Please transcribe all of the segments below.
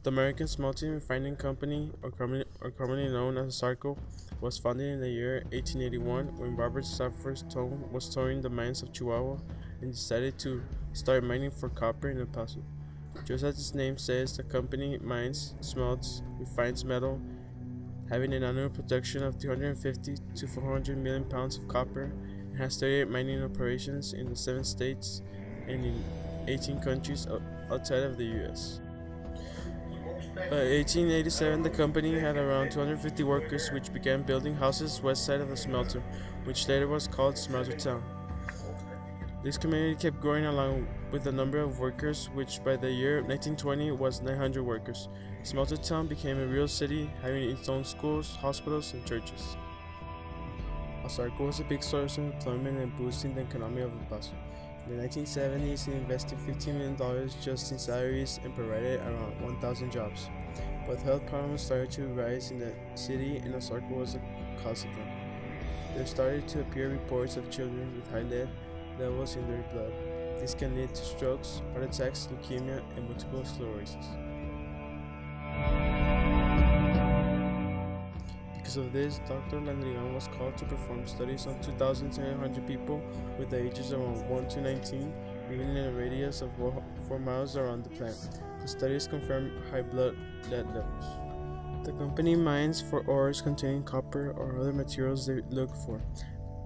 The American Smelting and Refining Company, or commonly known as asarco, was founded in the year 1881 when Robert Safford Stone was touring the mines of Chihuahua and decided to start mining for copper in El Paso. Just as its name says, the company mines, smelts, refines metal, having an annual production of 250 to 400 million pounds of copper, and has 38 mining operations in the 7 states and in 18 countries outside of the US. By 1887, the company had around 250 workers, which began building houses west side of the smelter, which later was called Smelter Town. This community kept growing along with the number of workers, which by the year 1920 was 900 workers. Smelter Town became a real city, having its own schools, hospitals, and churches. asarco was a big source of employment and boosting the economy of El Paso. In the 1970s, it invested $15 million just in salaries and provided around 1,000 jobs. But health problems started to rise in the city, and asarco was the cause of them. There started to appear reports of children with high lead levels in their blood. This can lead to strokes, heart attacks, leukemia, and multiple sclerosis. Because of this, Dr. Landrigan was called to perform studies on 2,700 people with the ages around 1 to 19, living in a radius of 4 miles around the plant. The studies confirmed high blood lead levels. The company mines for ores containing copper or other materials they look for.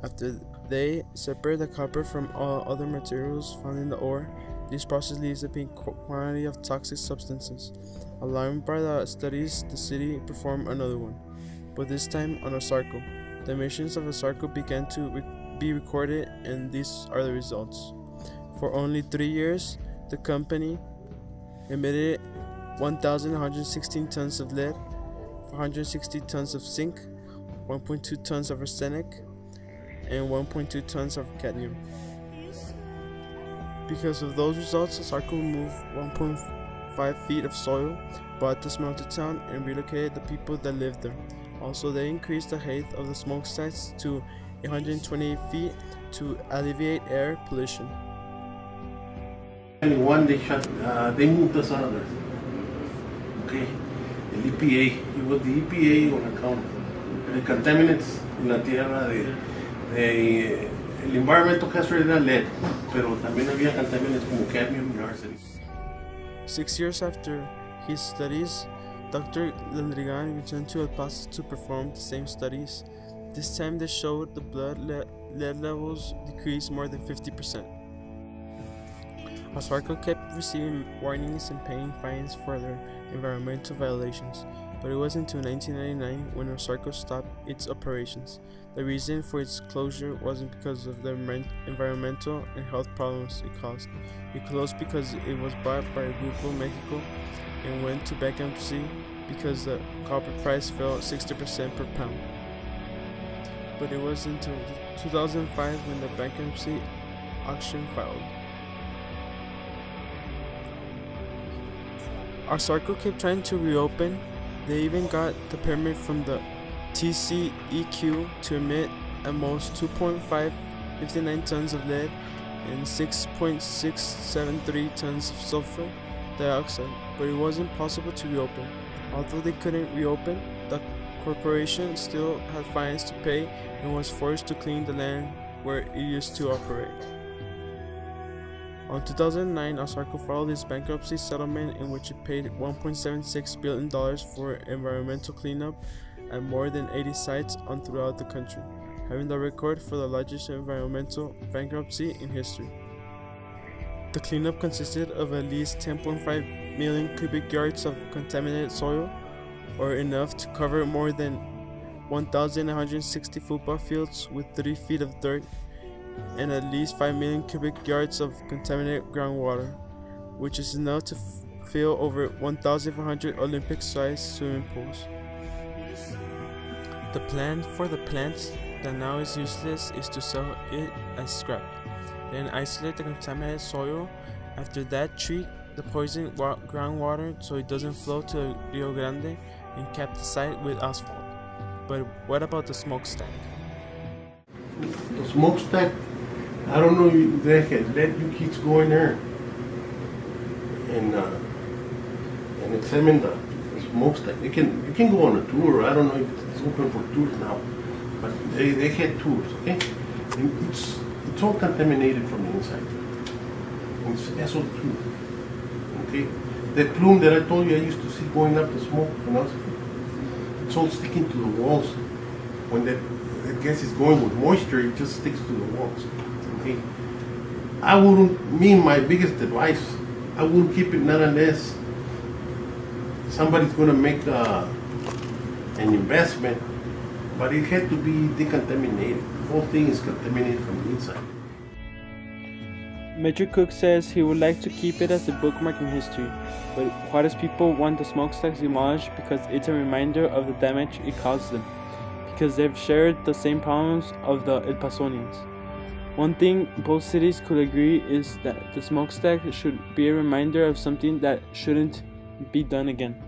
After they separate the copper from all other materials found in the ore, this process leaves a big quantity of toxic substances. Alarmed by the studies, the city performed another one, but this time on asarco. The emissions of asarco began to be recorded, and these are the results. For only 3 years, the company emitted 1,116 tons of lead, 460 tons of zinc, 1.2 tons of arsenic, and 1.2 tons of cadmium. Because of those results, asarco removed 1.5 feet of soil, bought the smelter town, and relocated the people that lived there. Also, they increased the height of the smokestacks to 128 feet to alleviate air pollution. And one they moved us out of there. Okay, el EPA, it was the EPA on account of the contaminants en la tierra el environmental hazard era lead, pero también había contaminants como cadmium and arsenic. 6 years after his studies, Dr. Landrigan returned to El Paso to perform the same studies. This time they showed the blood lead levels decreased more than 50%. asarco kept receiving warnings and paying fines for their environmental violations, but it wasn't until 1999 when asarco stopped its operations. The reason for its closure wasn't because of the environmental and health problems it caused. It closed because it was bought by Grupo Mexico and went to bankruptcy because the copper price fell 60% per pound. But it was until 2005 when the bankruptcy auction filed. asarco kept trying to reopen. They even got the permit from the TCEQ to emit at most 2.559 tons of lead and 6.673 tons of sulfur dioxide, but it wasn't possible to reopen. Although they couldn't reopen, the corporation still had fines to pay and was forced to clean the land where it used to operate. In 2009, asarco filed its bankruptcy settlement in which it paid $1.76 billion for environmental cleanup at more than 80 sites throughout the country, having the record for the largest environmental bankruptcy in history. The cleanup consisted of at least 10.5 million cubic yards of contaminated soil, or enough to cover more than 1,160 football fields with 3 feet of dirt, and at least 5 million cubic yards of contaminated groundwater, which is enough to fill over 1,400 Olympic-sized swimming pools. The plan for the plant that now is useless is to sell it as scrap, then isolate the contaminated soil. After that, treat the poisoned groundwater so it doesn't flow to Rio Grande, and cap the site with asphalt. But what about the smokestack? The smokestack, I don't know if they had let you kids go in there and and examine the smokestack. You can go on a tour. I don't know if it's open for tours now, but they had tours, okay? And it's all contaminated from the inside. It's SO2, okay? The plume that I told you I used to see going up the smoke when I was a kid, it's all sticking to the walls. When that gas is going with moisture, it just sticks to the walls, okay? My biggest advice, I wouldn't keep it not unless somebody's going to make an investment, but it had to be decontaminated. The whole thing is contaminated from the inside. Major Cook says he would like to keep it as a bookmark in history, but Juarez people want the smokestacks demolished because it's a reminder of the damage it caused them, because they've shared the same problems of the El Pasonians. One thing both cities could agree is that the smokestack should be a reminder of something that shouldn't be done again.